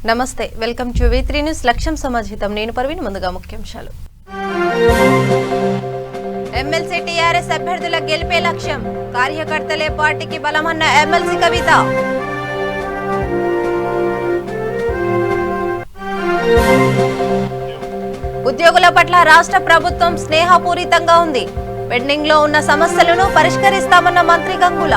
నమస్తే welcome to V3 news లక్ష్యం సమాజితం నేను పర్వీన్ ముందుగా ముఖ్యాంశాలు ఎమ్మెల్సీ టీఆర్ఎస్ అభ్యర్థుల గెలుపే లక్ష్యం కార్యకర్తలే పార్టీకి బలమన్న ఎమ్మెల్సీ కవిత ఉద్యోగుల పట్ల రాష్ట్ర ప్రభుత్వం స్నేహపూరితంగా ఉంది పెండింగ్ లో ఉన్న సమస్యలను పరిష్కరిస్తామన్న మంత్రి గంగుల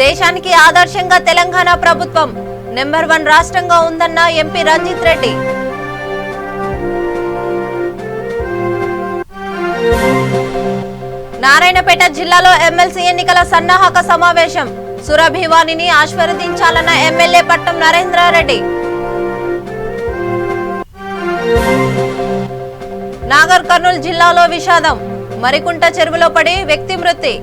దేశానికి ఆదర్శంగా తెలంగాణ ప్రభుత్వం నెంబర్ 1 రాష్ట్రంగా ఉందన్న ఎంపీ రంజిత్ రెడ్డి నారాయణపేట జిల్లాలో ఎమ్మెల్సీ ఎన్నికల సన్నాహక సమావేశం సురభివాణిని ఆశీర్వదించాలన్న ఎమ్మెల్యే పట్టం నరేంద్రారెడ్డి నాగర్ కర్నూలు జిల్లాలో విషాదం మరికుంట చెరువులో పడి వ్యక్తి మృతి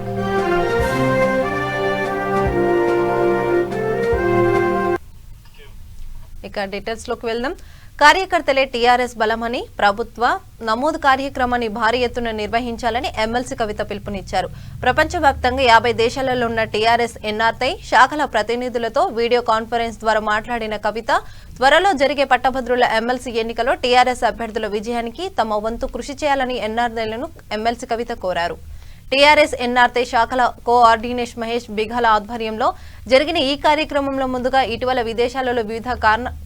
ఇక డీటెయిల్స్ లోకి వెళ్దాం. కార్యకర్తలే టీఆర్ఎస్ బలమని ప్రభుత్వ నమోదు కార్యక్రమాన్ని భారీ ఎత్తున నిర్వహించాలని ఎమ్మెల్సీ కవిత పిలుపునిచ్చారు. ప్రపంచవ్యాప్తంగా 50 దేశాలలో ఉన్న టీఆర్ఎస్ ఎన్ఆర్ఐ శాఖల ప్రతినిధులతో వీడియో కాన్ఫరెన్స్ ద్వారా మాట్లాడిన కవిత త్వరలో జరిగే పట్టభద్రుల ఎమ్మెల్సీ ఎన్నికలో టీఆర్ఎస్ అభ్యర్థుల విజయానికి తమ వంతు కృషి చేయాలని ఎన్ఆర్ఐలను ఎమ్మెల్సీ కవిత కోరారు. టీఆర్ఎస్ ఎన్ఆర్ఐ శాఖల కోఆర్డినేషన్ మహేష్ బిఘాల ఆధ్వర్యంలో జరిగిన ఈ కార్యక్రమంలో ముందుగా ఇటీవల విదేశాలలో వివిధ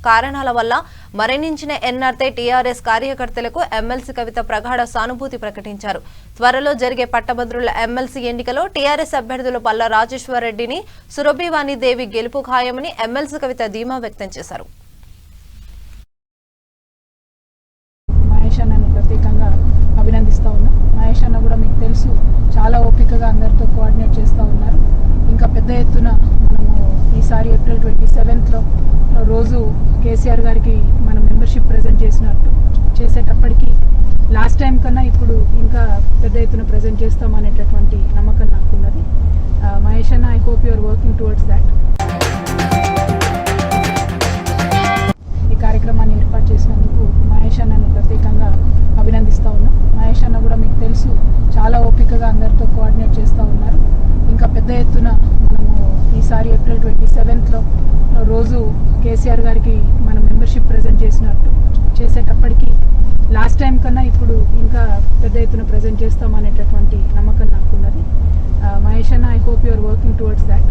కారణాల వల్ల మరణించిన ఎన్ఆర్ఐ టీఆర్ఎస్ కార్యకర్తలకు ఎమ్మెల్సీ కవిత ప్రగాఢ సానుభూతి ప్రకటించారు. త్వరలో జరిగే పట్టభద్రుల ఎమ్మెల్సీ ఎన్నికలో టీఆర్ఎస్ అభ్యర్థులు పల్లా రాజేశ్వరరెడ్డిని సురభివాణి దేవి గెలుపు ఖాయమని ఎమ్మెల్సీ కవిత ధీమా వ్యక్తం చేశారు. అభినందిస్తూ ఉన్నాం. మహేష్ అన్న కూడా మీకు తెలుసు చాలా ఓపికగా అందరితో కోఆర్డినేట్ చేస్తూ ఉన్నారు. ఇంకా పెద్ద ఎత్తున మనము ఈసారి ఏప్రిల్ 27th రోజు కేసీఆర్ గారికి మనం మెంబర్షిప్ ప్రజెంట్ చేసేటప్పటికి లాస్ట్ టైం కన్నా ఇప్పుడు ఇంకా పెద్ద ఎత్తున ప్రజెంట్ చేస్తామనేటటువంటి నమ్మకం నాకున్నది. మహేష్ అన్న, I hope you are working towards that. ఈ కార్యక్రమాన్ని ఏర్పాటు చేసినందుకు మహేష్ అన్నను ప్రత్యేకంగా అభినందిస్తూ ఉన్నాం. మహేష్ అన్న కూడా మీకు తెలుసు చాలా ఓపికగా అందరితో కోఆర్డినేట్ చేస్తూ ఉన్నారు. ఇంకా పెద్ద ఎత్తున మనము ఈసారి ఏప్రిల్ 27th రోజు కేసీఆర్ గారికి మనం మెంబర్షిప్ ప్రజెంట్ చేసేటప్పటికి లాస్ట్ టైం కన్నా ఇప్పుడు ఇంకా పెద్ద ఎత్తున ప్రజెంట్ చేస్తామనేటటువంటి నమ్మకం నాకున్నది. మహేష్ అన్న, I hope you are working towards that.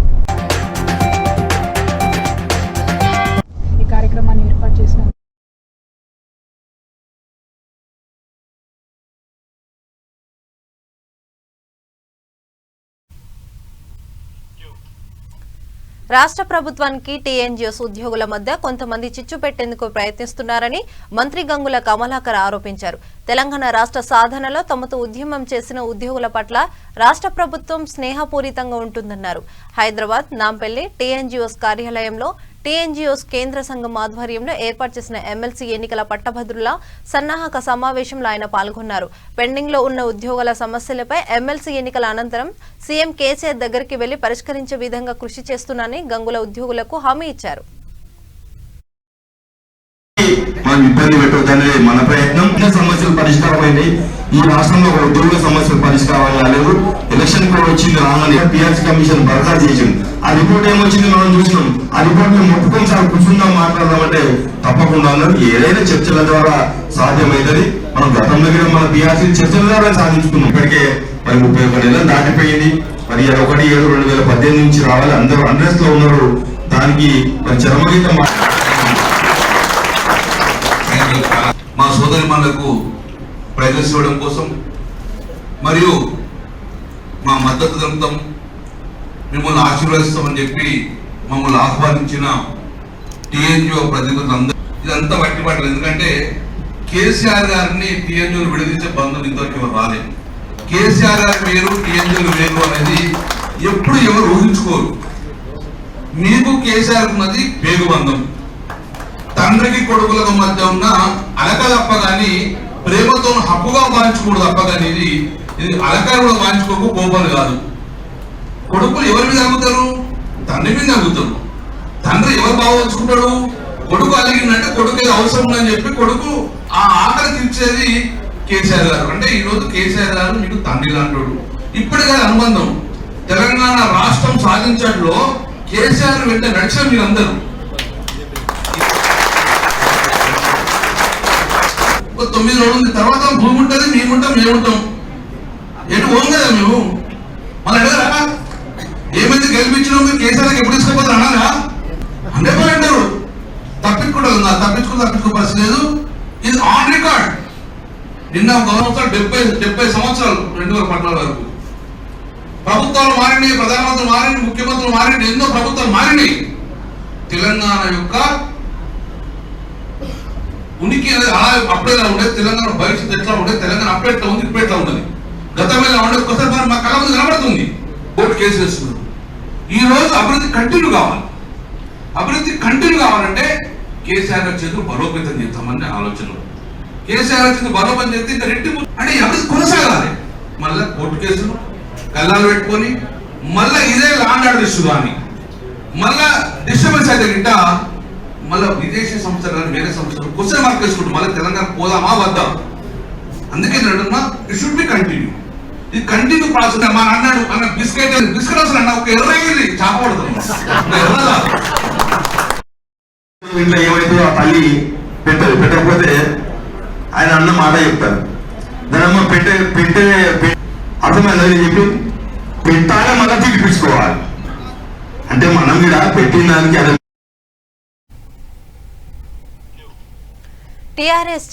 ఈ కార్యక్రమాన్ని ఏర్పాటు చేసినందుకు రాష్ట్ర ప్రభుత్వానికి టీఎన్జీఓస్ ఉద్యోగుల మధ్య కొంతమంది చిచ్చు పెట్టేందుకు ప్రయత్నిస్తున్నారని మంత్రి గంగుల కమలాకర్ ఆరోపించారు. తెలంగాణ రాష్ట్ర సాధనలో తమతో ఉద్యమం చేసిన ఉద్యోగుల పట్ల రాష్ట్ర ప్రభుత్వం స్నేహపూరితంగా ఉంటుందన్నారు. హైదరాబాద్ నాంపల్లి టీఎన్జీఓస్ కార్యాలయంలో టీఎన్జీఓస్ కేంద్ర సంఘం ఆధ్వర్యంలో ఏర్పాటు చేసిన ఎమ్మెల్సీ ఎన్నికల పట్టభద్రుల సన్నాహక సమావేశంలో ఆయన పాల్గొన్నారు. పెండింగ్ లో ఉన్న ఉద్యోగుల సమస్యలపై ఎమ్మెల్సీ ఎన్నికల అనంతరం సీఎం కేసీఆర్ దగ్గరికి వెళ్లి పరిష్కరించే విధంగా కృషి చేస్తున్నానని గంగుల ఉద్యోగులకు హామీ ఇచ్చారు. ఇబ్బంది పెట్టొద్దనే మన ప్రయత్నం. సమస్యలు పరిష్కారమైంది. ఈ రాష్ట్రంలో ఒక ఉద్యోగుల సమస్యలు పరిష్కారం కాలేదు. ఎలక్షన్ కోడ్ వచ్చింది, రాగానే పిఆర్సీ కమిషన్ బర్ఖాస్తు చేసింది. ఆ రిపోర్ట్ ఏమొచ్చింది మనం చూసినాం. ఆ రిపోర్ట్ మేము ఒప్పుకొని సార్ కూర్చుందాం మాట్లాడదామంటే తప్పకుండా అన్నారు. ఏదైనా చర్చల ద్వారా సాధ్యమైందని మనం గతంలో మన పిఆర్సీ చర్చల ద్వారా సాధించుకున్నాం. ఇప్పటికే మరి 31 నెలలు దాటిపోయింది. మరి 1/7/2018 నుంచి రావాలి. అందరూ అన్రెస్ట్ లో ఉన్నారు. దానికి మరి చరమగీతం మా సోదరి మనకు ప్రైజెస్ ఇవ్వడం కోసం మరియు మా మద్దతు తెలుపుతాం, మిమ్మల్ని ఆశీర్వదిస్తామని చెప్పి మమ్మల్ని ఆహ్వానించిన టీఎన్జిఓ ప్రతినిధులందరూ ఇదంతా బట్టి పట్టలేదు. ఎందుకంటే కేసీఆర్ గారిని టీఎన్జిఓలు విడదీసే బంధువులు ఇంతవరకు రాలేదు. కేసీఆర్ గారి వేరు, టీఎన్జిఓలు వేరు అనేది ఎప్పుడు ఎవరు ఊహించుకోరు. మీకు కేసీఆర్ ఉన్నది పేగు బంధం. తండ్రికి కొడుకులకు మధ్య ఉన్న అలక తప్ప కానీ ప్రేమతో హక్కుగా వాయించకూడదు తప్ప కానీ ఇది అలకాలు కూడా వాయించుకోకు కోపలు కాదు. కొడుకులు ఎవరి మీద అడుగుతారు? తండ్రి మీద అడుగుతారు. తండ్రి ఎవరు బాగోచుకుంటాడు? కొడుకు అలిగిందంటే కొడుకు ఏదో అవసరం ఉందని చెప్పి కొడుకు ఆ ఆకలి తీర్చేది కేసీఆర్ గారు. అంటే ఈ రోజు కేసీఆర్ గారు మీకు తండ్రి లాంటి ఇప్పటికే అనుబంధం. తెలంగాణ రాష్ట్రం సాధించడంలో కేసీఆర్ వెంట నడిచిన మీరందరూ 9 రోజుల తర్వాత భూమి ఉంటుంది, మేముంటాం ఎటు పోం కదా మేము. మన అడగరా ఏమైంది గెలిపించడం మీరు కేసీఆర్కి ఎప్పుడు తీసుకోపోతారు అన్నారా? 100% అంటారు. తప్పించుకో పరిస్థితి లేదు. ఇది ఆన్ రికార్డ్. నిన్న గవర్నమెంట్ 70 సంవత్సరాలు 2014 వరకు ప్రభుత్వాలు మారినాయి, ప్రధానమంత్రులు మారినాయి, ముఖ్యమంత్రులు మారినాయి, ఎన్నో ప్రభుత్వాలు మారినాయి. తెలంగాణ యొక్క ఉనికి అనేది అలా అప్పుడే ఉండేది. తెలంగాణ భవిష్యత్తు ఎట్లా ఉండేది, తెలంగాణ అప్పుడే ఎట్లా ఉంది, ఇప్పుడు ఎట్లా ఉన్నది, గతం ఎలా ఉండేది, ఒకసారి మా కళ ముందు కనబడుతుంది. కోర్టు కేసు వేస్తున్నారు. ఈ రోజు అభివృద్ధి కంటిన్యూ కావాలంటే కేసీఆర్ చేతులు బలోపేతం చేస్తామని ఆలోచనలు. కేసీఆర్ చేతులు బలోపేతం చేస్తే ఇంకా రెట్టింపు అంటే అభివృద్ధి కొనసాగాలి. మళ్ళీ కోర్టు కేసులు కళ్ళాలు పెట్టుకొని మళ్ళీ ఇదే లాండ్ ఆర్డర్ ఇష్యూ కానీ మళ్ళా డిస్టర్బెన్స్ అయితే గిట్ట మళ్ళీ విదేశీ సంస్థలు కానీ వేరే సంస్థలు క్వశ్చన్ మార్క్ వేసుకుంటాం. మళ్ళీ తెలంగాణ పోదామా వద్దా? అందుకే నేను అంటున్నా ఇట్ షుడ్ బి కంటిన్యూ. ఇది కంటిన్యూ ప్రాసెస్. మా అన్నాడు అన్న బిస్కెట్ అసలు అన్న ఒక ఎర్రగిరి చాపబడుతుంది. ఇంట్లో ఏమైతే ఆ తల్లి పెట్టకపోతే ఆయన అన్న మాట చెప్తారు. దానమ్మ పెట్టే అర్థమైందని చెప్పి పెట్టాలి, మళ్ళీ తిరిపించుకోవాలి. అంటే మనం కూడా పెట్టిన దానికి అదే. టీఆర్ఎస్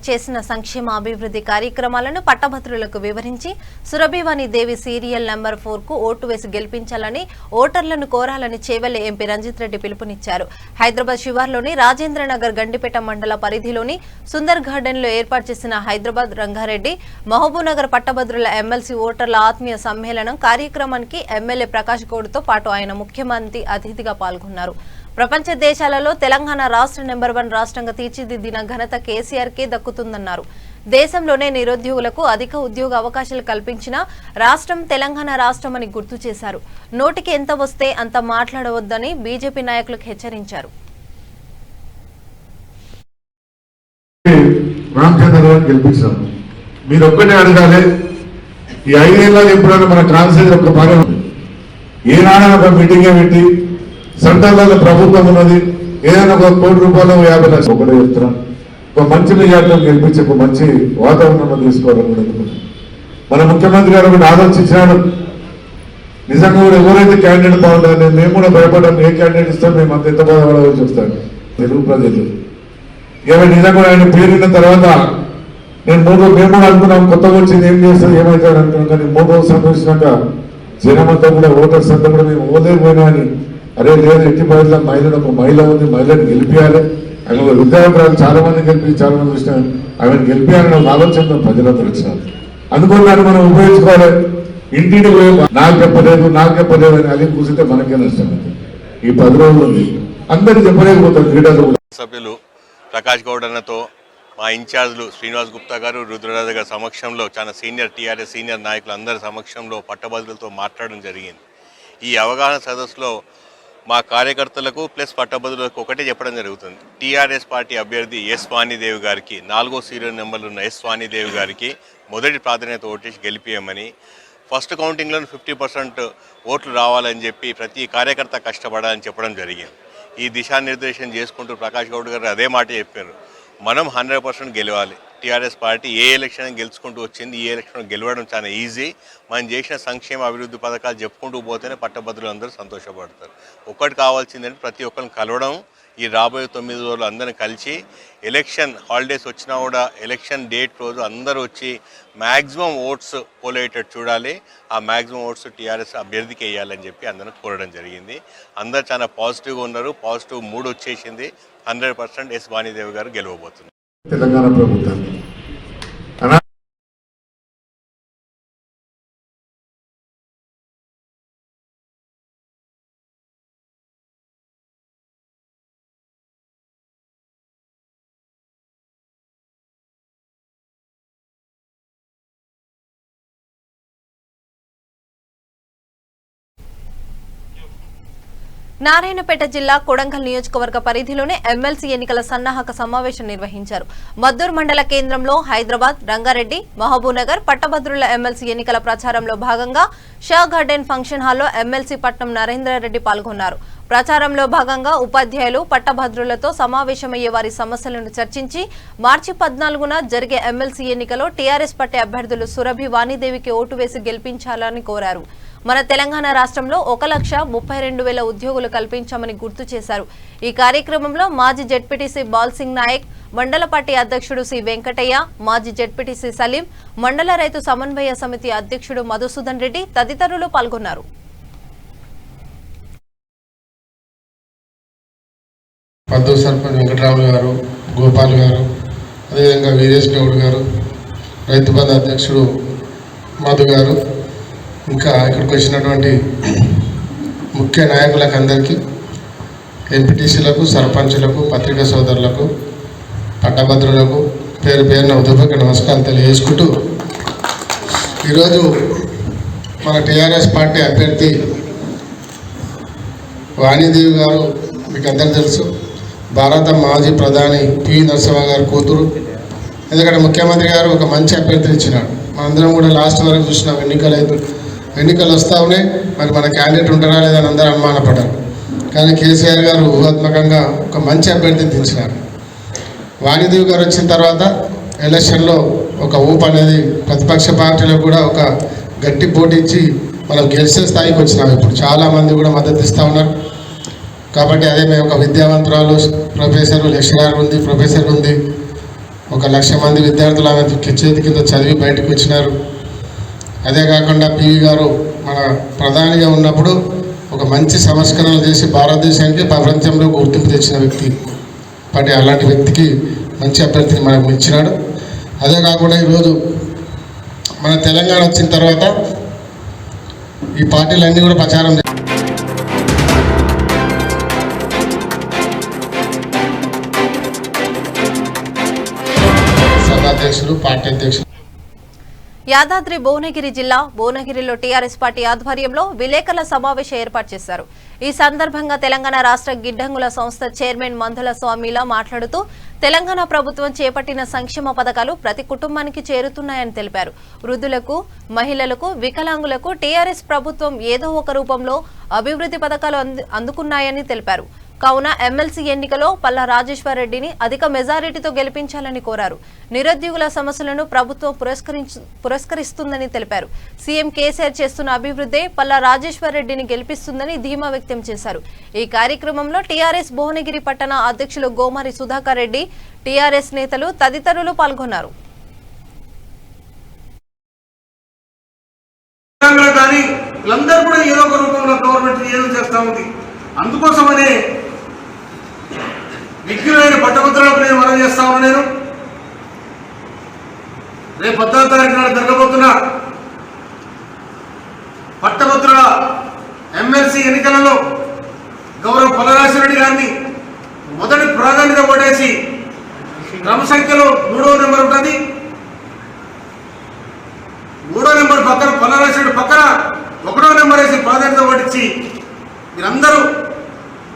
చేసిన సంక్షేమ అభివృద్ధి కార్యక్రమాలను పట్టభద్రులకు వివరించి సురభివాణి దేవి సీరియల్ నెంబర్ 4 కు ఓటు వేసి గెలిపించాలని ఓటర్లను కోరాలని చేవెళ్ల ఎంపీ రంజిత్ రెడ్డి పిలుపునిచ్చారు. హైదరాబాద్ శివార్లోని రాజేంద్రనగర్ గండిపేట మండల పరిధిలోని సుందర్ గార్డెన్ లో ఏర్పాటు చేసిన హైదరాబాద్ రంగారెడ్డి మహబూబ్నగర్ పట్టభద్రుల ఎమ్మెల్సీ ఓటర్ల ఆత్మీయ సమ్మేళనం కార్యక్రమానికి ఎమ్మెల్యే ప్రకాష్ గౌడ్తో పాటు ఆయన ముఖ్యమంత్రి అతిథిగా పాల్గొన్నారు. ప్రపంచ దేశాలలో తెలంగాణ రాష్ట్ర నెంబర్ 1 రాష్ట్రంగా తీర్చిదిద్దిన ఘనత కేసీఆర్కే దక్కుతుందన్నారు. దేశంలోనే నిరుద్యోగులకు అధిక ఉద్యోగ అవకాశాలు కల్పించిన రాష్ట్రం తెలంగాణ రాష్ట్రం అని గుర్తు చేశారు. నోటికి ఎంత వస్తే అంత మాట్లాడవద్దని బీజేపీ నాయకులకు హెచ్చరించారు. మీరు ఒక్కటే అడగాలి, ఈ 5 ఏళ్ళలో ఎప్పుడైనా మన కాన్సెన్స్ ఒక పని ఉంది. ఏనాడా ఒక మీటింగే పెట్టి సెంట్రల్లో ప్రభుత్వం ఉన్నది, ఏదైనా ఒక ₹1 కోటి 50 లక్షలు ఒకటే చెప్తున్నాం. ఒక మంచి మెజార్టీలో గెలిపించి ఒక మంచి వాతావరణంలో తీసుకోవాలని మన ముఖ్యమంత్రి గారు ఒకటి ఆలోచించినాడు. నిజంగా కూడా ఎవరైతే క్యాండిడేట్ బాగుంటుంది, మేము కూడా భయపడ్డాం. ఏ క్యాండిడేట్ ఇస్తాం, మేము అంత ఎంత బాధపడాలో చెప్తాను తెలుగు ప్రజలు. ఇక నిజంగా కూడా ఆయన పేరున్న తర్వాత మేము కూడా అనుకున్నాం, కొత్తగా వచ్చింది ఏం చేస్తుంది ఏమవుతుంది అనుకున్నాం. కానీ 3 రోజులు సంతోషించాక జనమంతా కూడా ఓటర్స్ అంతా కూడా మేము ఓలేకపోయినా అని, అరే లేదు ఎట్టి బయట మహిళను ఒక మహిళ ఉంది, మహిళను గెలిపించాలి. ఆమె విద్యాభిప్రాయాలు చాలా మంది గెలిపి చాలా మంది చూసినా ఆమెను గెలిపించాలని ఒక ఆలోచన ప్రజలందరూ వచ్చినారు. అందుకని దాన్ని మనం ఉపయోగించుకోవాలి. ఇంటిని నాకు చెప్పలేదు అని అది కూర్చుంటే మనకే నష్టం. ఈ 10 రోజులు ఉంది, అందరికీ చెప్పలేకపోతారు. క్రీడలు సభ్యులు ప్రకాష్ గౌడ్ అన్నతో మా ఇన్ఛార్జ్లు శ్రీనివాస్ గుప్తా గారు, రుద్రరాజ గారి సమక్షంలో చాలా టీఆర్ఎస్ సీనియర్ నాయకులు అందరి సమక్షంలో పట్టభద్రులతో మాట్లాడడం జరిగింది. ఈ అవగాహన సదస్సులో మా కార్యకర్తలకు ప్లస్ పట్టభద్రులకు ఒకటే చెప్పడం జరుగుతుంది. టీఆర్ఎస్ పార్టీ అభ్యర్థి ఎస్ వాణిదేవి గారికి 4వ సీరియల్ నెంబర్లు ఉన్న ఎస్ వాణిదేవి గారికి మొదటి ప్రాధాన్యత ఓటేసి గెలిపియమని, ఫస్ట్ కౌంటింగ్లో 50% ఓట్లు రావాలని చెప్పి ప్రతి కార్యకర్త కష్టపడాలని చెప్పడం జరిగింది. ఈ దిశానిర్దేశం చేసుకుంటూ ప్రకాష్ గౌడ్ గారు అదే మాట చెప్పారు. మనం 100% గెలవాలి. టీఆర్ఎస్ పార్టీ ఏ ఎలక్షన్ గెలుచుకుంటూ వచ్చింది, ఈ ఎలక్షన్ గెలవడం చాలా ఈజీ. మనం చేసిన సంక్షేమ అభివృద్ధి పథకాలు చెప్పుకుంటూ పోతేనే పట్టభద్రులు అందరూ సంతోషపడతారు. ఒక్కటి కావాల్సిందంటే ప్రతి ఒక్కరిని కలవడం. ఈ రాబోయే 9 రోజులు అందరిని కలిసి ఎలక్షన్ హాలిడేస్ వచ్చినా కూడా ఎలక్షన్ డేట్ రోజు అందరూ వచ్చి మ్యాక్సిమం ఓట్స్ పోలేటట్టు చూడాలి. ఆ మ్యాక్సిమం ఓట్స్ టీఆర్ఎస్ అభ్యర్థికి వేయాలని చెప్పి అందరిని కోరడం జరిగింది. అందరు చాలా పాజిటివ్గా ఉన్నారు. పాజిటివ్ మూడ్ వచ్చేసింది. 100% ఎస్ వాణిదేవి గారు గెలవబోతున్నారు. తెలంగాణ ప్రభుత్వాన్ని నారాయణపేట జిల్లా కొడంగల్ నియోజకవర్గ పరిధిలోని ఎమ్మెల్సీ ఎన్నికల సన్నాహక సమావేశం నిర్వహించారు. మద్దూరు మండల కేంద్రంలో హైదరాబాద్, రంగారెడ్డి, మహబూబ్నగర్ పట్టభద్రుల ఎమ్మెల్సీ ఎన్నికల ప్రచారంలో భాగంగా షా గార్డెన్ ఫంక్షన్ హాల్లో ఎమ్మెల్సీ పట్నం నరేంద్రారెడ్డి పాల్గొన్నారు. ప్రచారంలో భాగంగా ఉపాధ్యాయులు, పట్టభద్రులతో సమావేశమయ్యే వారి సమస్యలను చర్చించి మార్చి 14న జరిగే ఎమ్మెల్సీ ఎన్నికలో టీఆర్ఎస్ పార్టీ అభ్యర్థులు సురభి వాణిదేవికి ఓటు వేసి గెలిపించాలని కోరారు. మన తెలంగాణ రాష్ట్రంలో 1,32,000 ఉద్యోగులు కల్పించామని గుర్తు చేశారు. ఈ కార్యక్రమంలో మాజీ జెడ్పీటీసీ బాల్సింగ్ నాయక్, మండల పార్టీ అధ్యక్షుడు సి వెంకటయ్య, మాజీ జెడ్పీటీసీ సలీం, మండల రైతు సమన్వయ సమితి అధ్యక్షుడు మధుసూదన్ రెడ్డి తదితరులు పాల్గొన్నారు. పద్దు సర్పంచ్ వెంకటరాములు గారు, గోపాల్ గారు, అదేవిధంగా వీరేష్ గౌడ్ గారు, రైతు బంధు అధ్యక్షుడు మధు గారు, ఇంకా ఇక్కడికి వచ్చినటువంటి ముఖ్య నాయకులకు అందరికీ, ఎంపీటీసీలకు, సర్పంచులకు, పత్రికా సోదరులకు, పట్టభద్రులకు పేరు పేరున ఉదయపూర్వక నమస్కారం తెలియజేసుకుంటూ, ఈరోజు మన టీఆర్ఎస్ పార్టీ అభ్యర్థి వాణిదేవి గారు మీకు అందరూ తెలుసు. భారత మాజీ ప్రధాని పివి నరసింహ గారి కూతురు. ఎందుకంటే ముఖ్యమంత్రి గారు ఒక మంచి అభ్యర్థిని ఇచ్చినాడు. మనందరం కూడా లాస్ట్ వరకు చూసినాం. ఎన్నికలు వస్తూ ఉన్నాయి, మరి మన క్యాండిడేట్ ఉంటారా లేదని అందరూ అనుమానపడ్డారు. కానీ కేసీఆర్ గారు ఊహాత్మకంగా ఒక మంచి అభ్యర్థిని దించినారు. వాణిదేవి గారు వచ్చిన తర్వాత ఎలక్షన్లో ఒక ఊపు అనేది ప్రతిపక్ష పార్టీలకు కూడా ఒక గట్టి పోటీ ఇచ్చి మనం గెలిచే స్థాయికి వచ్చినాం. ఇప్పుడు చాలామంది కూడా మద్దతు ఇస్తూ ఉన్నారు. కాబట్టి అదే మేము ఒక విద్యావంతురాలు, ప్రొఫెసర్, లెక్చరర్ ఉంది, ప్రొఫెసర్ ఉంది, 1,00,000 మంది విద్యార్థులు ఆమె చేతి కింద చదివి బయటకు వచ్చినారు. అదే కాకుండా పివి గారు మన ప్రధానిగా ఉన్నప్పుడు ఒక మంచి సంస్కరణలు చేసి భారతదేశానికి ప్రపంచంలో గుర్తింపు తెచ్చిన వ్యక్తి. కాబట్టి అలాంటి వ్యక్తికి మంచి అభ్యర్థిని మనకు ఇచ్చినాడు. అదే కాకుండా ఈరోజు మన తెలంగాణ వచ్చిన తర్వాత ఈ పార్టీలన్నీ కూడా ప్రచారం సభాధ్యక్షులు, పార్టీ అధ్యక్షులు. యాదాద్రి భువనగిరి జిల్లా భువనగిరిలో టీఆర్ఎస్ పార్టీ ఆధ్వర్యంలో విలేకరుల సమావేశం ఏర్పాటు చేశారు. ఈ సందర్భంగా తెలంగాణ రాష్ట్ర గిడ్డంగుల సంస్థ చైర్మన్ మందుల స్వామిలా మాట్లాడుతూ తెలంగాణ ప్రభుత్వం చేపట్టిన సంక్షేమ పథకాలు ప్రతి కుటుంబానికి చేరుతున్నాయని తెలిపారు. వృద్ధులకు, మహిళలకు, వికలాంగులకు టీఆర్ఎస్ ప్రభుత్వం ఏదో ఒక రూపంలో అభివృద్ధి పథకాలు అందుకున్నాయని తెలిపారు. కావున ఎమ్మెల్సీ ఎన్నికలో పల్లా రాజేశ్వర్ రెడ్డిని అధిక మెజారిటీతో గెలిపించాలని కోరారు. నిరుద్యోగుల సమస్యలను ప్రభుత్వం పురస్కరిస్తుందని తెలిపారు. సీఎం కేసీఆర్ చేస్తున్న అభివృద్ధి పల్లా రాజేశ్వర్ రెడ్డిని గెలిపిస్తుందని ధీమా వ్యక్తం చేశారు. ఈ కార్యక్రమంలో టీఆర్ఎస్ భువనగిరి పట్టణ అధ్యక్షులు గోమారి సుధాకర్ రెడ్డి, టీఆర్ఎస్ నేతలు తదితరులు పాల్గొన్నారు. అందుకోసమనే విజ్ఞులైన పట్టభద్రులకు నేను మనం చేస్తా ఉన్నా. నేను రేపు 14వ తారీఖు నాడు జరగబోతున్న పట్టభద్రుల ఎమ్మెల్సీ ఎన్నికలలో గౌరవ పల్లరాజరెడ్డి గారిని మొదటి ప్రాధాన్యత ఓటేసి క్రమ సంఖ్యలో 3వ నెంబర్ ఉంటుంది. 3వ నెంబర్ పక్కన పల్లరాజరెడ్డి పక్కన 1వ నెంబర్ వేసి ప్రాధాన్యత ఓటించి మీరందరూ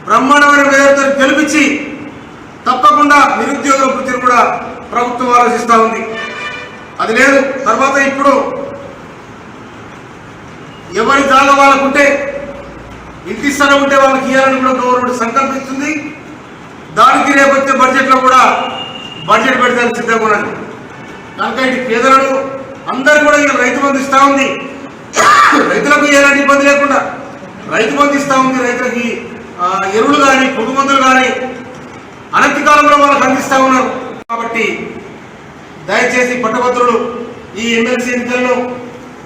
బ్రహ్మాండమైన మెజారిటీతో గెలిపించి తప్పకుండా నిరుద్యోగుల వృత్తిని కూడా ప్రభుత్వం ఆలోచిస్తూ ఉంది. అది లేదు తర్వాత ఇప్పుడు ఎవరి జాగా వాళ్ళకుంటే ఇంటి స్థలం ఉంటే వాళ్ళకి ఇవ్వాలని కూడా గవర్నమెంట్ సంకల్పిస్తుంది. దానికి రేపొచ్చే బడ్జెట్లో కూడా బడ్జెట్ పెడతానికి సిద్ధంగా ఉన్నది. కనుక ఇది పేదలను అందరూ కూడా రైతు బంధు ఇస్తూ ఉంది. రైతులకు ఎలాంటి ఇబ్బంది లేకుండా రైతు బంధు ఇస్తూ ఉంది. రైతులకి ఎరువులు కానీ, పురుగు మందులు కానీ అనతి కాలంలో వాళ్ళకి అందిస్తూ ఉన్నారు. కాబట్టి దయచేసి పట్టభద్రులు ఈ ఎమ్మెల్సీ ఎన్నికల్లో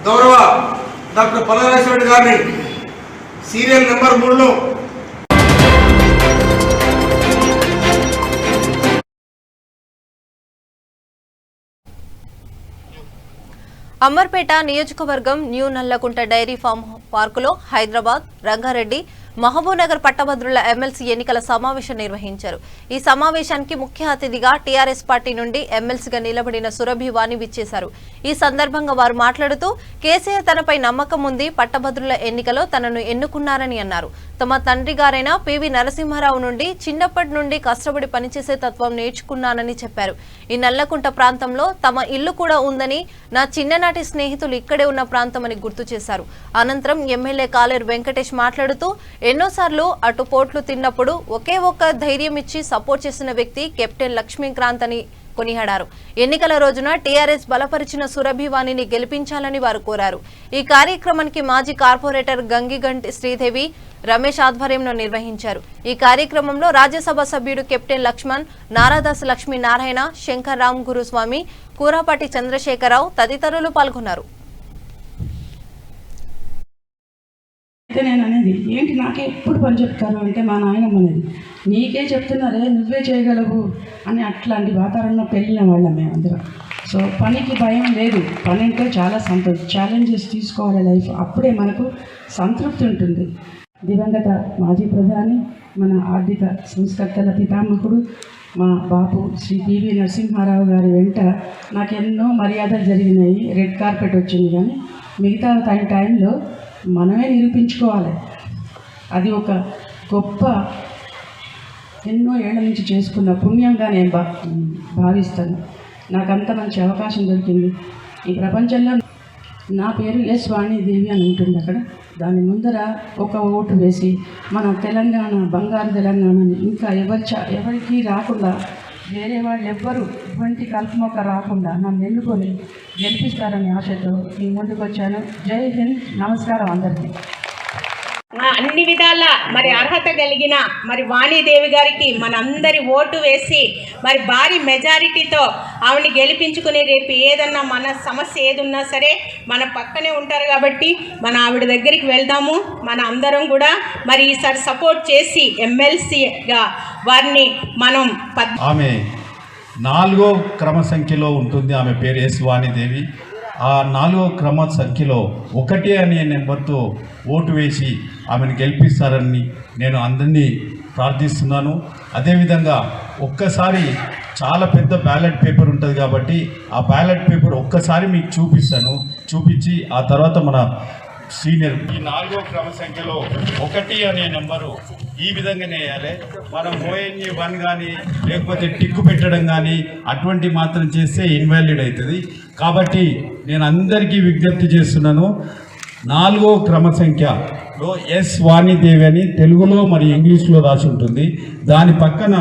గౌరవ డాక్టర్ పల్లరాజరెడ్డి గారిని సీరియల్ నెంబర్ 3లో అమర్పేట నియోజకవర్గం న్యూ నల్లకుంట డైరీ ఫామ్ పార్కులో హైదరాబాద్, రంగారెడ్డి, మహబూబ్నగర్ పట్టభద్రుల ఎమ్మెల్సీ ఎన్నికల సమావేశం నిర్వహించారు. ఈ సమావేశానికి ముఖ్య అతిథిగా టీఆర్ఎస్ పార్టీ నుండి ఎమ్మెల్సీగా నిలబడిన సురభి వాణి విచ్చేశారు. ఈ సందర్భంగా వారు మాట్లాడుతూ కేసీఆర్ తనపై నమ్మకం ఉంది, పట్టభద్రుల ఎన్నికలో తనను ఎన్నుకున్నారని అన్నారు. తమ తండ్రి గారైన పివి నరసింహారావు నుండి చిన్నప్పటి నుండి కష్టపడి పనిచేసే తత్వం నేర్చుకున్నానని చెప్పారు. ఈ నల్లకుంట ప్రాంతంలో తమ ఇల్లు కూడా ఉందని, నా చిన్ననాటి స్నేహితులు ఇక్కడే ఉన్న ప్రాంతమని గుర్తు చేశారు. అనంతరం ఎమ్మెల్యే కాలేరు వెంకటేష్ మాట్లాడుతూ ఎన్నోసార్లు అటు పోట్లు తిన్నప్పుడు ఒకే ఒక్క ధైర్యం ఇచ్చి సపోర్ట్ చేసిన వ్యక్తి కెప్టెన్ లక్ష్మీకాంత్ అని కొనియాడారు. ఎన్నికల రోజున టీఆర్ఎస్ బలపరిచిన సురభి వాణిని గెలిపించాలని వారు కోరారు. ఈ కార్యక్రమానికి మాజీ కార్పొరేటర్ గంగిగంటి శ్రీదేవి, రమేష్ ఆధ్వర్యంలో నిర్వహించారు. ఈ కార్యక్రమంలో రాజ్యసభ సభ్యుడు కెప్టెన్ లక్ష్మణ్, నారాదాస్ లక్ష్మీనారాయణ, శంకర్ రామ్ గురుస్వామి, కూరాపాటి చంద్రశేఖరరావు తదితరులు పాల్గొన్నారు. అయితే నేను అనేది ఏంటి నాకే ఎప్పుడు పని చెప్తాను అంటే మా నాయనమ్మ అనేది నీకే చెప్తున్నారే నువ్వే చేయగలవు అని అట్లాంటి వాతావరణంలో పెళ్ళిన వాళ్ళం మేమందరం. సో పనికి భయం లేదు, పని అంటే చాలా ఛాలెంజెస్ తీసుకోవాలి లైఫ్, అప్పుడే మనకు సంతృప్తి ఉంటుంది. దివంగత మాజీ ప్రధాని, మన ఆర్థిక సంస్కర్తల పితామహుడు మా బాపు శ్రీ పివి నరసింహారావు గారి వెంట నాకు ఎన్నో మర్యాదలు జరిగినాయి. రెడ్ కార్పెట్ వచ్చింది, కానీ మిగతా టైంలో మనమే నిరూపించుకోవాలి. అది ఒక గొప్ప ఎన్నో ఏళ్ల నుంచి చేసుకున్న పుణ్యంగా నేను భావిస్తాను. నాకు అంత మంచి అవకాశం దొరికింది. ఈ ప్రపంచంలో నా పేరు ఎస్ వాణిదేవి అని ఉంటుంది అక్కడ, దాని ముందర ఒక ఓటు వేసి మన తెలంగాణ, బంగారు తెలంగాణని ఇంకా ఎవరికి రాకుండా, వేరే వాళ్ళు ఎవ్వరూ ఇటువంటి కల్పమొక్క రాకుండా నన్ను ఎన్నుకొని గెలిపిస్తారని ఆశతో మీ ముందుకు వచ్చాను. జై హింద్, నమస్కారం అందరికీ. అన్ని విధాల మరి అర్హత కలిగిన మరి వాణిదేవి గారికి మనందరి ఓటు వేసి మరి భారీ మెజారిటీతో ఆవిడని గెలిపించుకుని రేపు ఏదన్నా మన సమస్య ఏదున్నా సరే మన పక్కనే ఉంటారు కాబట్టి మన ఆవిడ దగ్గరికి వెళ్దాము. మన అందరం కూడా మరి ఈసారి సపోర్ట్ చేసి ఎమ్మెల్సీగా వారిని మనం ఆమె 4వ క్రమ సంఖ్యలో ఉంటుంది. ఆమె పేరు ఎస్ వాణిదేవి. ఆ 4వ క్రమ సంఖ్యలో 1 అనే నెంబర్తో ఓటు వేసి ఆమెను గెలిపిస్తారని నేను అందరినీ ప్రార్థిస్తున్నాను. అదేవిధంగా ఒక్కసారి చాలా పెద్ద బ్యాలెట్ పేపర్ ఉంటుంది కాబట్టి ఆ బ్యాలెట్ పేపర్ ఒక్కసారి మీకు చూపించి ఆ తర్వాత మన సీనియర్ ఈ 4వ క్రమ సంఖ్యలో 1 అనే నెంబరు ఈ విధంగానే వేయాలి. మనం ONE 1 కానీ లేకపోతే టిక్కు పెట్టడం కానీ అటువంటి మాత్రం చేస్తే ఇన్వాలిడ్ అవుతుంది. కాబట్టి నేను అందరికీ విజ్ఞప్తి చేస్తున్నాను, 4వ క్రమ సంఖ్యలో ఎస్ వాణిదేవి అని తెలుగులో మరి ఇంగ్లీష్లో రాసి ఉంటుంది, దాని పక్కన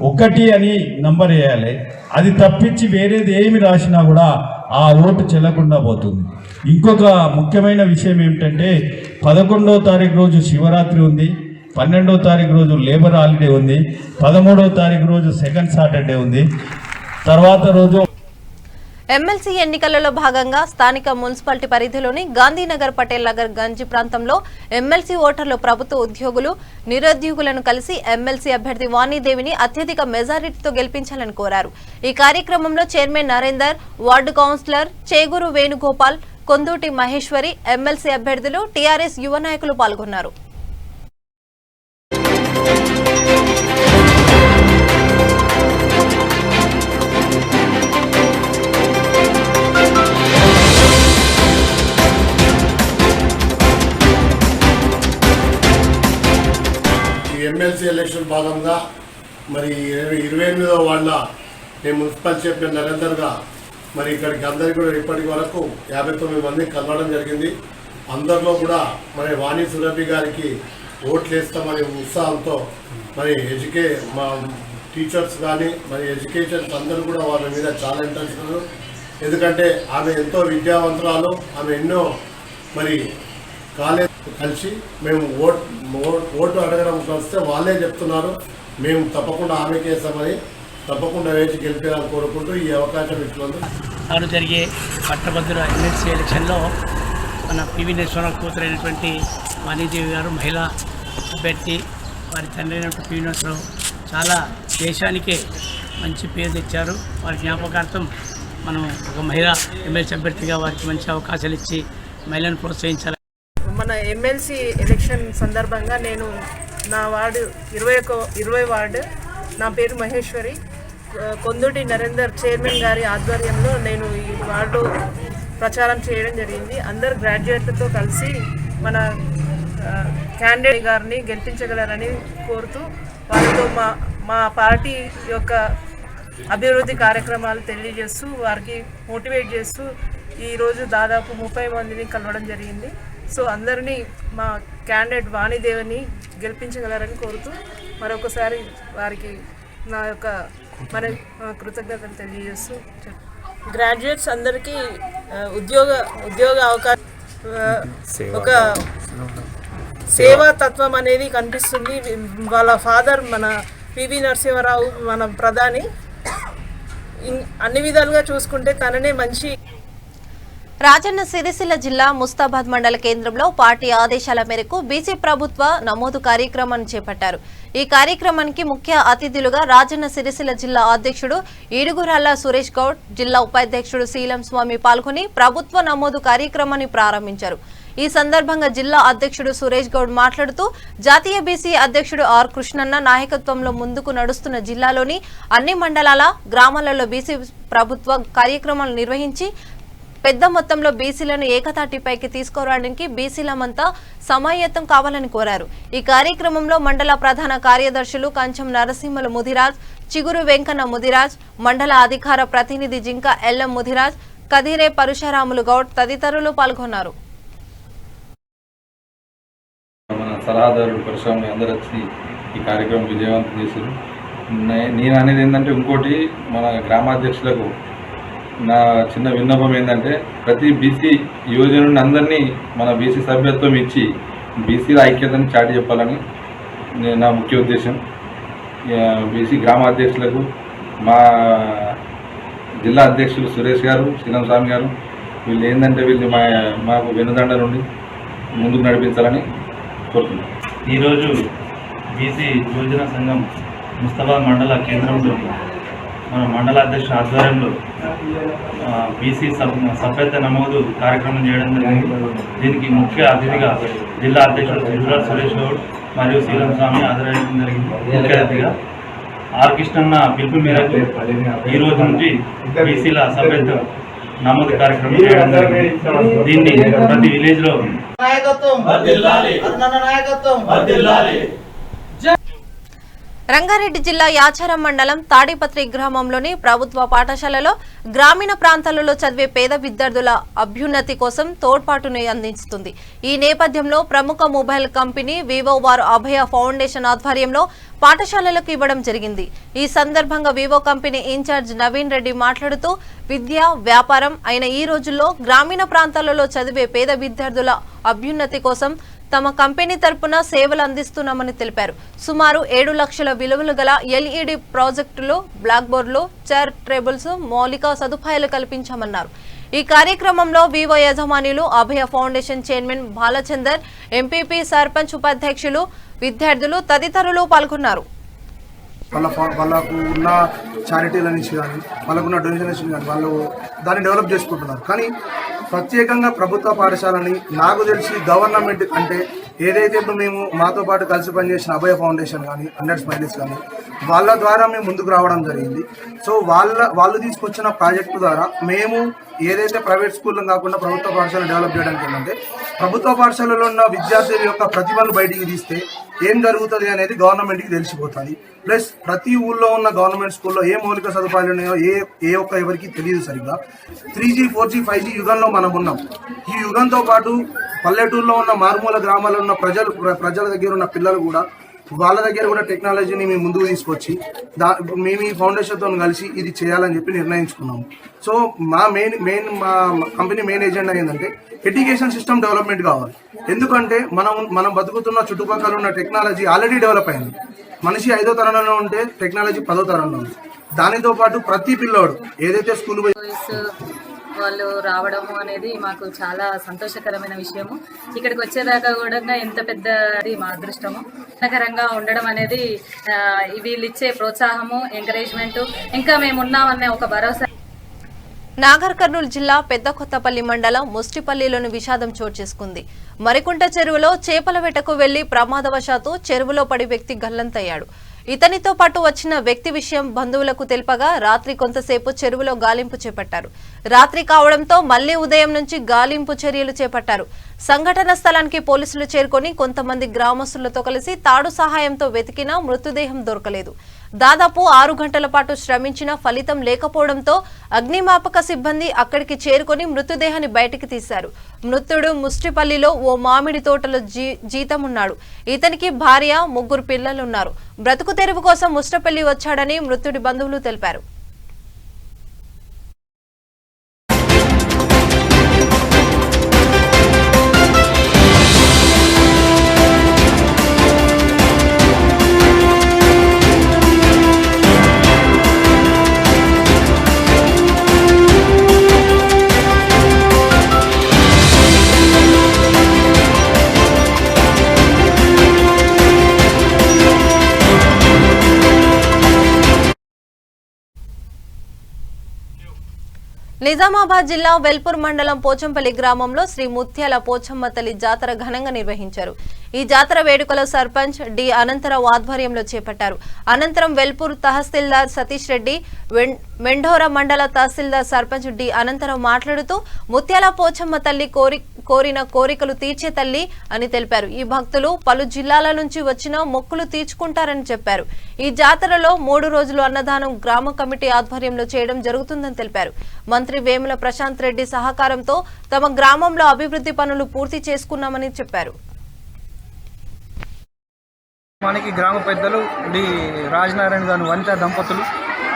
1 అని నంబర్ వేయాలి. అది తప్పించి వేరేది ఏమి రాసినా కూడా ఆ ఓటు చెల్లకుండా పోతుంది. ఇంకొక ముఖ్యమైన విషయం ఏమిటంటే 11వ తారీఖు రోజు శివరాత్రి ఉంది, 12వ తారీఖు రోజు లేబర్ హాలిడే ఉంది, 13వ తారీఖు రోజు సెకండ్ సాటర్డే ఉంది. తర్వాత రోజు ఎమ్మెల్సీ ఎన్నికలలో భాగంగా స్థానిక మున్సిపాలిటీ పరిధిలోని గాంధీనగర్, పటేల్ నగర్, గంజి ప్రాంతంలో ఎమ్మెల్సీ ఓటర్లు ప్రభుత్వ ఉద్యోగులు, నిరుద్యోగులను కలిసి ఎమ్మెల్సీ అభ్యర్థి వాణిదేవిని అత్యధిక మెజారిటీతో గెలిపించాలని కోరారు. ఈ కార్యక్రమంలో chairman Narender, ward councillor Cheguru Venugopal, Kondooti Maheshwari, MLC అభ్యర్థులు, టీఆర్ఎస్ యువ నాయకులు పాల్గొన్నారు. ఎమ్మెల్సీ ఎలక్షన్ భాగంగా మరి 28వ వార్డుల నేను మున్సిపల్ చైర్మన్ నరేందర్గా మరి ఇక్కడికి అందరికీ కూడా ఇప్పటి వరకు 59 మంది కలవడం జరిగింది. అందరిలో కూడా మరి వాణి సురభి గారికి ఓట్లు వేస్తామనే ఉత్సాహంతో మరి మా టీచర్స్ కానీ మరి ఎడ్యుకేషన్స్ అందరూ కూడా వాళ్ళ మీద చాలా ఇంట్రెస్ట్ ఉన్నారు. ఎందుకంటే ఆమె ఎంతో విద్యావంతురాలు, ఆమె ఎన్నో మరి కాలేజ్ కలిసి మేము ఓటు అడగడం వస్తే వాళ్ళే చెప్తున్నారు మేము తప్పకుండా ఆమెకి వేస్తామని, తప్పకుండా వేసి గెలిపేయాలని కోరుకుంటూ ఈ అవకాశం ఇచ్చినందుకు. జరిగే పట్టభద్రుల ఎమ్మెల్సీ ఎలక్షన్లో మన పివి నరసింహారావు కూతురైనటువంటి వాణిదేవి గారు మహిళా అభ్యర్థి, వారి తండ్రి అయినటువంటి పివి నరసింహారావు చాలా దేశానికే మంచి పేరు తెచ్చారు. వారి జ్ఞాపకార్థం మనం ఒక మహిళా ఎమ్మెల్సీ అభ్యర్థిగా వారికి మంచి అవకాశాలు ఇచ్చి మహిళలను ప్రోత్సహించాలి. మన ఎమ్మెల్సీ ఎలక్షన్ సందర్భంగా నేను నా వార్డు 20 వార్డు, నా పేరు మహేశ్వరి, కొందుటి నరేందర్ చైర్మన్ గారి ఆధ్వర్యంలో నేను ఈ వార్డు ప్రచారం చేయడం జరిగింది. అందరు గ్రాడ్యుయేట్లతో కలిసి మన క్యాండిడేట్ గారిని గెలిపించగలరని కోరుతూ వారితో మా పార్టీ యొక్క అభివృద్ధి కార్యక్రమాలు తెలియజేస్తూ వారికి మోటివేట్ చేస్తూ ఈరోజు దాదాపు 30 మందిని కలవడం జరిగింది. సో అందరినీ మా క్యాండిడేట్ వాణిదేవిని గెలిపించగలరని కోరుతూ మరొకసారి వారికి నా యొక్క కృతజ్ఞతలు తెలియజేస్తూ గ్రాడ్యుయేట్స్ అందరికీ ఉద్యోగ అవకాశం ఒక సేవా తత్వం అనేది కనిపిస్తుంది. వాళ్ళ ఫాదర్ మన పివి నరసింహారావు మన ప్రధాని, అన్ని విధాలుగా చూసుకుంటే తననే మంచి. రాజన్న సిరిసిల్ల జిల్లా ముస్తాబాద్ మండల కేంద్రంలో పార్టీ ఆదేశాల మేరకు బీసీ ప్రభుత్వ నమోదు కార్యక్రమాన్ని చేపట్టారు. ఈ కార్యక్రమానికి ముఖ్య అతిథులుగా రాజన్న సిరిసిల్ల జిల్లా అధ్యక్షుడు ఈడుగురాళ్ల సురేష్ గౌడ్, జిల్లా ఉపాధ్యక్షుడు శీలం స్వామి పాల్గొని ప్రభుత్వ నమోదు కార్యక్రమాన్ని ప్రారంభించారు. ఈ సందర్భంగా జిల్లా అధ్యక్షుడు సురేష్ గౌడ్ మాట్లాడుతూ జాతీయ బీసీ అధ్యక్షుడు ఆర్ కృష్ణన్న నాయకత్వంలో ముందుకు నడుస్తున్న జిల్లాలోని అన్ని మండలాల గ్రామాలలో బీసీ ప్రభుత్వ కార్యక్రమాలు నిర్వహించి పెద్ద మొత్తంలో బీసీలను ఏకతాటిపైకి తీసుకురావడానికి బీసీలమంతా సమాయత్తం కావాలని కోరారు. ఈ కార్యక్రమంలో మండల ప్రధాన కార్యదర్శులు కంచం నరసింహులు ముదిరాజ్, చిగురు వెంకన్న ముదిరాజ్, మండల అధికార ప్రతినిధి జింక ఎల్ఎం ముదిరాజ్, కదిరే పరశురాములు గౌడ్ తదితరులు పాల్గొన్నారు. మన సలహాదారుడు పరశురాములు అందరూ వచ్చి ఈ కార్యక్రమం విజయవంతం చేశారు. నేను అనేది ఏంటంటే ఇంకోటి, మన గ్రామాధ్యక్షులకు నా చిన్న విన్నపం ఏంటంటే ప్రతి బీసీ యువజనుని అందరినీ మన బీసీ సభ్యత్వం ఇచ్చి బీసీల ఐక్యతను చాటి చెప్పాలని నా ముఖ్య ఉద్దేశం. బీసీ గ్రామాధ్యక్షులకు మా జిల్లా అధ్యక్షులు సురేష్ గారు, శీలం స్వామి గారు, వీళ్ళు ఏంటంటే వీళ్ళు మాకు వెనుదండ నుండి ముందుకు నడిపించాలని కోరుతున్నాం. ఈరోజు బీసీ యువజన సంఘం ముస్తాబాద్ మండల కేంద్రంలో మన మండల అధ్యక్షుల ఆధ్వర్యంలో బీసీ సభ్యత్వ నమోదు కార్యక్రమం చేయడం జరిగింది. దీనికి ముఖ్య అతిథిగా జిల్లా అధ్యక్షుడు ఈడుగురాళ్ల సురేష్ గౌడ్ మరియు శీలం స్వామి హాజరయ్యడం జరిగింది. ముఖ్య అతిథిగా ఆర్ కృష్ణన్న పిలుపు మేరకు ఈ రోజు నుంచి బీసీల సభ్యత్వ నమోదు కార్యక్రమం చేయడం జరిగింది. దీన్ని ప్రతి విలేజ్ లో రంగారెడ్డి జిల్లా యాచారం మండలం తాడిపత్రి గ్రామంలోని ప్రభుత్వ పాఠశాలలో గ్రామీణ ప్రాంతాలలో చదివే పేద విద్యార్థుల అభ్యున్నతి కోసం తోడ్పాటును అందిస్తుంది. ఈ నేపథ్యంలో ప్రముఖ మొబైల్ కంపెనీ వివో వారు అభయ ఫౌండేషన్ ఆధ్వర్యంలో పాఠశాలలకు ఇవ్వడం జరిగింది. ఈ సందర్భంగా Vivo company in charge Naveen Reddy మాట్లాడుతూ విద్య వ్యాపారం అయిన ఈ రోజుల్లో గ్రామీణ ప్రాంతాలలో చదివే పేద విద్యార్థుల అభ్యున్నతి కోసం తమ కంపెనీ తరపున సేవలు అందిస్తున్నామని తెలిపారు. సుమారు 7 లక్షల విలువలు గల ఎల్ఈడి ప్రాజెక్టులు, బ్లాక్ బోర్డులు, చైర్ టేబుల్స్ మౌలిక సదుపాయాలు కల్పించామన్నారు. ఈ కార్యక్రమంలో వివో యజమానులు, Abhaya foundation chairman Balachander, MPP, sarpanch, ఉపాధ్యక్షులు, విద్యార్థులు తదితరులు పాల్గొన్నారు. వాళ్ళకు ఉన్న చారిటీల నుంచి కానీ వాళ్ళకున్న డొనేషన్ నుంచి కానీ వాళ్ళు దాన్ని డెవలప్ చేసుకుంటున్నారు. కానీ ప్రత్యేకంగా ప్రభుత్వ పాఠశాలని నాకు తెలిసి గవర్నమెంట్ అంటే ఏదైతే ఇప్పుడు మేము మాతో పాటు కలిసి పనిచేసిన అభయ ఫౌండేషన్ కానీ 100 స్మైలీస్ కానీ వాళ్ళ ద్వారా మేము ముందుకు రావడం జరిగింది. సో వాళ్ళు తీసుకొచ్చిన ప్రాజెక్టు ద్వారా మేము ఏదైతే ప్రైవేట్ స్కూల్లో కాకుండా ప్రభుత్వ పాఠశాలను డెవలప్ చేయడానికి ఏంటంటే ప్రభుత్వ పాఠశాలలో ఉన్న విద్యార్థుల యొక్క ప్రతిభను బయటికి తీస్తే ఏం జరుగుతుంది అనేది గవర్నమెంట్కి తెలిసిపోతుంది. ప్లస్ ప్రతి ఊళ్ళో ఉన్న గవర్నమెంట్ స్కూల్లో ఏ మౌలిక సదుపాయాలు ఉన్నాయో ఎవరికి తెలియదు సరిగ్గా. 3G, 4G, 5G యుగంలో మనం ఉన్నాం. ఈ యుగంతో పాటు పల్లెటూరులో ఉన్న మారుమూల గ్రామాల్లో ఉన్న ప్రజల దగ్గర ఉన్న పిల్లలు కూడా వాళ్ళ దగ్గర కూడా టెక్నాలజీని మేము ముందుకు తీసుకొచ్చి మేము ఈ ఫౌండేషన్తో కలిసి ఇది చేయాలని చెప్పి నిర్ణయించుకున్నాము. సో మా కంపెనీ మెయిన్ ఎజెండా ఏంటంటే ఎడ్యుకేషన్ సిస్టమ్ డెవలప్మెంట్ కావాలి. ఎందుకంటే మనం బతుకుతున్న చుట్టుపక్కల ఉన్న టెక్నాలజీ ఆల్రెడీ డెవలప్ అయింది. మనిషి 5వ తరంలో ఉంటే టెక్నాలజీ 10వ తరంలో ఉంది. దానితో పాటు ప్రతి పిల్లోడు ఏదైతే స్కూల్ వాళ్ళు రావడము అనేది మాకు చాలా సంతోషకరమైన విషయము. ఇక్కడికి వచ్చేదాకా కూడా ఎంత పెద్దది మా అదృష్టము. నగరంగా ఉండడం అనేది వీళ్ళు ఇచ్చే ప్రోత్సాహము, ఎంకరేజ్మెంట్, ఇంకా మేము ఉన్నామనే ఒక భరోసా. నాగర్ కర్నూలు జిల్లా పెద్ద కొత్తపల్లి మండలం ముస్టిపల్లిలోని విషాదం చోటు చేసుకుంది. మరికుంట చెరువులో చేపల వేటకు వెళ్లి ప్రమాదవశాత్తు చెరువులో పడి వ్యక్తి గల్లంతయ్యాడు. ఇతనితో పాటు వచ్చిన వ్యక్తి విషయం బంధువులకు తెలుపగా రాత్రి కొంతసేపు చెరువులో గాలింపు చేపట్టారు. రాత్రి కావడంతో మళ్లీ ఉదయం నుంచి గాలింపు చర్యలు చేపట్టారు. సంఘటన స్థలానికి పోలీసులు చేరుకొని కొంతమంది గ్రామస్తులతో కలిసి తాడు సహాయంతో వెతికినా మృతదేహం దొరకలేదు. దాదాపు 6 గంటల పాటు శ్రమించినా ఫలితం లేకపోవడంతో అగ్నిమాపక సిబ్బంది అక్కడికి చేరుకొని మృతదేహాన్ని బయటికి తీశారు. మృతుడు ముస్టిపల్లిలో ఓ మామిడి తోటలో జీతమున్నాడు. ఇతనికి భార్య, 3 పిల్లలున్నారు. బ్రతుకు తెరువు కోసం ముస్టిపల్లి వచ్చాడని మృతుడి బంధువులు తెలిపారు. నిజామాబాద్ జిల్లా వెల్పూర్ మండలం పోచంపల్లి గ్రామంలో శ్రీ ముత్యాల పోచమ్మ తల్లి జాతర ఘనంగా నిర్వహించారు. ఈ జాతర వేడుకలో సర్పంచ్ డి అనంతరావు ఆధ్వర్యంలో చేపట్టారు. అనంతరం వెల్పూర్ తహసీల్దార్ సతీష్ రెడ్డి, మెండోరా మండల తహసీల్దార్ సర్పంచ్ డి అనంతరావు మాట్లాడుతూ ముత్యాల పోచమ్మ తల్లి కోరిన కోరికలు తీర్చే తల్లి అని తెలిపారు. ఈ భక్తులు పలు జిల్లాల నుంచి వచ్చిన మొక్కులు తీర్చుకుంటారని చెప్పారు. ఈ జాతరలో 3 రోజులు అన్నదానం గ్రామ కమిటీ ఆధ్వర్యంలో చేయడం జరుగుతుందని తెలిపారు. మంత్రి వేముల ప్రశాంత్ రెడ్డి సహకారంతో తమ గ్రామంలో అభివృద్ధి పనులు పూర్తి చేసుకున్నామని చెప్పారు. మనకి గ్రామ పెద్దలు డి రాజనారాయణ గారు వనితా దంపతులు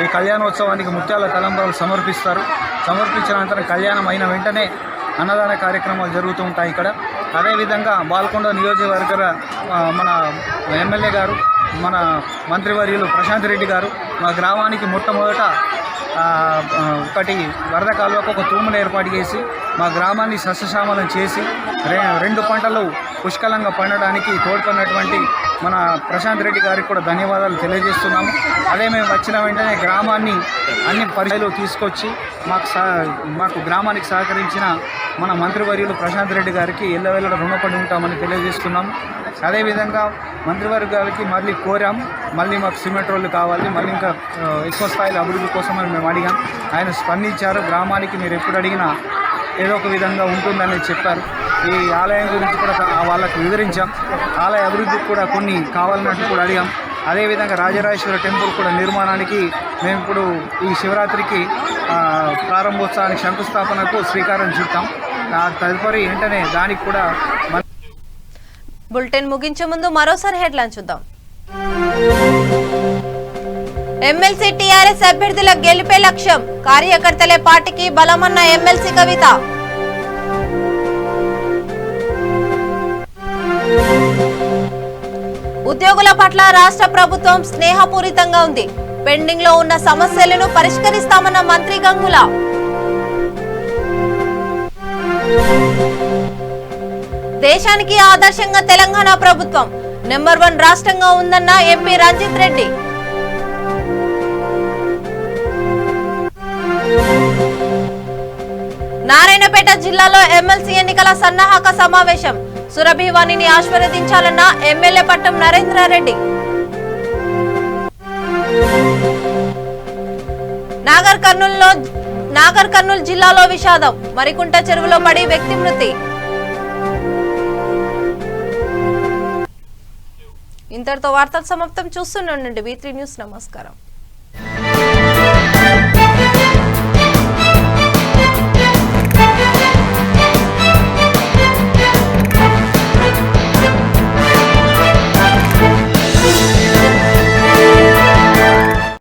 ఈ కళ్యాణోత్సవానికి ముత్యాల తలంబరాలు సమర్పిస్తారు. సమర్పించిన అనంతరం కళ్యాణం అయిన వెంటనే అన్నదాన కార్యక్రమాలు జరుగుతూ ఉంటాయి. ఇక్కడ అదేవిధంగా బాల్కొండ నియోజకవర్గ మన ఎమ్మెల్యే గారు, మన మంత్రివర్యులు ప్రశాంత్ రెడ్డి గారు మా గ్రామానికి మొట్టమొదట ఒకటి వరద కాలువకు ఒక తూమును ఏర్పాటు చేసి మా గ్రామాన్ని సస్యశ్యామలం చేసి 2 పంటలు పుష్కలంగా పండడానికి తోడ్పడినటువంటి మన ప్రశాంత్ రెడ్డి గారికి కూడా ధన్యవాదాలు తెలియజేస్తున్నాము. అదే మేము వచ్చిన వెంటనే గ్రామాన్ని అన్ని పరిధిలో తీసుకొచ్చి మాకు గ్రామానికి సహకరించిన మన మంత్రివర్యులు ప్రశాంత్ రెడ్డి గారికి ఎల్లవేళ రుణపడి ఉంటామని తెలియజేస్తున్నాము. అదేవిధంగా మంత్రివర్గ గారికి మళ్ళీ కోరాం, మళ్ళీ మాకు సిమెంట్ రోడ్లు కావాలి, మళ్ళీ ఇంకా ఎక్కువ స్థాయిలో అభివృద్ధి కోసమని మేము అడిగాం. ఆయన స్పందించారు. గ్రామానికి మీరు ఎప్పుడు అడిగినా ఏదో ఒక విధంగా ఉంటుందని చెప్పారు. ఈ ఆలయం గురించి కూడా వాళ్ళకు వివరించాం. ఆలయ అభివృద్ధికి కూడా కొన్ని కావాలన్నట్టు కూడా అడిగాం. అదేవిధంగా రాజరాజేశ్వర టెంపుల్ కూడా నిర్మాణానికి మేము ఇప్పుడు ఈ శివరాత్రికి ప్రారంభోత్సవానికి శంకుస్థాపనకు శ్రీకారం చుట్టాం. తదుపరి వెంటనే దానికి కూడా. బులెటిన్ ముగించే ముందు మరోసారి హెడ్లైన్ చూద్దాం. ఎమ్మెల్సీ టీఆర్ఎస్ అభ్యర్థుల గెలిపే లక్ష్యం, కార్యకర్తలే పార్టీకి బలమన్న ఎమ్మెల్సీ కవిత. ఉద్యోగుల పట్ల రాష్ట్ర ప్రభుత్వం స్నేహపూరితంగా ఉంది, పెండింగ్ లో ఉన్న సమస్యలను పరిష్కరిస్తామన్న మంత్రి గంగుల. దేశానికి ఆదర్శంగా తెలంగాణ ప్రభుత్వం, నెంబర్ 1 రాష్ట్రంగా ఉందన్న ఎంపీ రంజిత్ రెడ్డి. నారాయణపేట జిల్లాలో ఎమ్మెల్సీ ఎన్నికల సన్నాహక సమావేశం, సురభివాణిని ఆశీర్వదించాలన్న ఎమ్మెల్యే పట్టం నరేంద్రారెడ్డి. నాగర్ కర్నూలు జిల్లాలో విషాదం, మరికుంట చెరువులో పడి వ్యక్తి మృతి. ఇంతటితో వార్తలు సమాప్తం. చూస్తుండండి V3 న్యూస్. నమస్కారం.